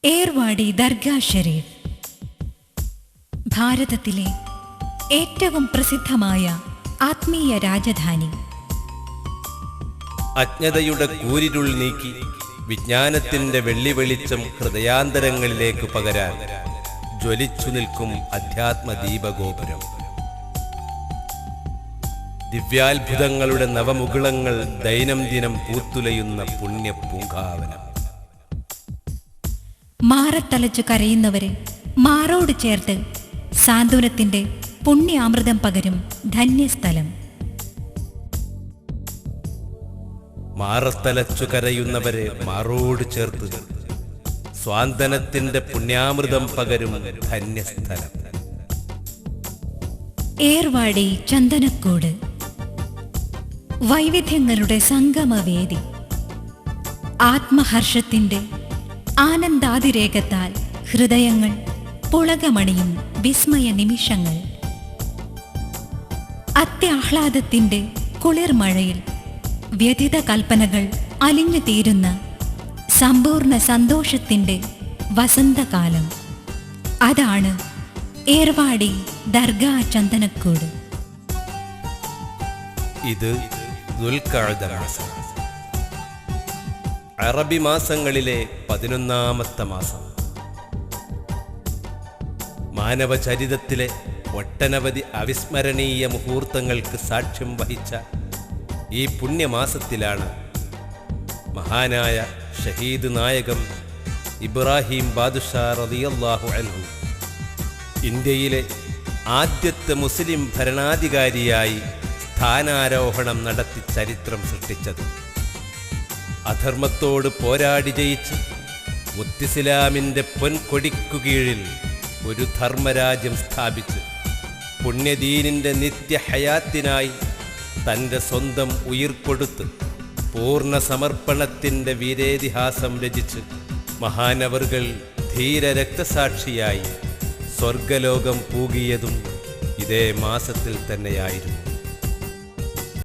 ഏർവാടി ദർഗാ ഷരീഫ് ഭാരതത്തിലെ ഏറ്റവും പ്രസിദ്ധമായ ആത്മീയ രാജധാനി. അജ്ഞതയുടെ കൂരിരുൾ നീക്കി വിജ്ഞാനത്തിന്റെ വെള്ളി വെളിച്ചം ഹൃദയാന്തരങ്ങളിലേക്ക് പകരാൻ ജ്വലിച്ചു നിൽക്കും അധ്യാത്മ ദീപഗോപുരം. ദിവ്യാത്ഭുതങ്ങളുടെ നവമുകുളങ്ങൾ ദൈനംദിനം പൂത്തുലയുന്ന പുണ്യ പൂങ്കാവനം. മാറത്തലച്ചു കരയുന്നവരെ മാറോട് ചേർത്ത് സാന്ത്വനത്തിന്റെ പുണ്യാമൃതം പകരും ധന്യസ്ഥലം. മാറത്തലച്ചു കരയുന്നവരെ മാറോട് ചേർത്ത് സ്വാന്തനത്തിന്റെ പുണ്യാമൃതം പകരും ധന്യസ്ഥലം. ഏർവാടി ചന്ദനക്കൂട്, വൈവിധ്യങ്ങളുടെ സംഗമവേദി. ആത്മഹർഷത്തിന്റെ ആനന്ദാതിരേകത്താൽ ഹൃദയങ്ങൾ പുളകമണിയും വിസ്മയ നിമിഷങ്ങൾ. അത്യാഹ്ലാദത്തിന്റെ കുളിർമഴയിൽ വ്യതിത കൽപ്പനകൾ അലിഞ്ഞു തീരുന്ന സമ്പൂർണ്ണ സന്തോഷത്തിന്റെ വസന്തകാലം. അതാണ് ഏർവാടി ദർഗാ ചന്ദനക്കൂട്. ഇത് ദുൽഖഅദ മാസം, അറബി മാസങ്ങളിലെ 11ാമത്തെ മാസം. മാനവചരിതത്തിലെ ഒട്ടനവധി അവിസ്മരണീയ മുഹൂർത്തങ്ങൾക്ക് സാക്ഷ്യം വഹിച്ച ഈ പുണ്യമാസത്തിലാണ് മഹാനായ ഷഹീദ് നായകം ഇബ്രാഹിം ബാദുഷാ റളിയല്ലാഹു അൻഹു ഇന്ത്യയിലെ ആദ്യത്തെ മുസ്ലിം ഭരണാധികാരിയായി സ്ഥാനാരോഹണം നടത്തി ചരിത്രം സൃഷ്ടിച്ചത്. അധർമ്മത്തോട് പോരാടി ജയിച്ച് മുത്തിസ്ലാമിൻ്റെ പൊൻകൊടിക്കു കീഴിൽ ഒരു ധർമ്മരാജ്യം സ്ഥാപിച്ച് പുണ്യദീനിൻ്റെ നിത്യഹയാത്തിനായി തൻ്റെ സ്വന്തം ഉയിർ കൊടുത്ത് പൂർണ്ണ സമർപ്പണത്തിൻ്റെ വീരേതിഹാസം രചിച്ച് മഹാനവർകൾ ധീര രക്തസാക്ഷിയായി സ്വർഗലോകം പൂകിയതും ഇതേ മാസത്തിൽ തന്നെയായിരുന്നു.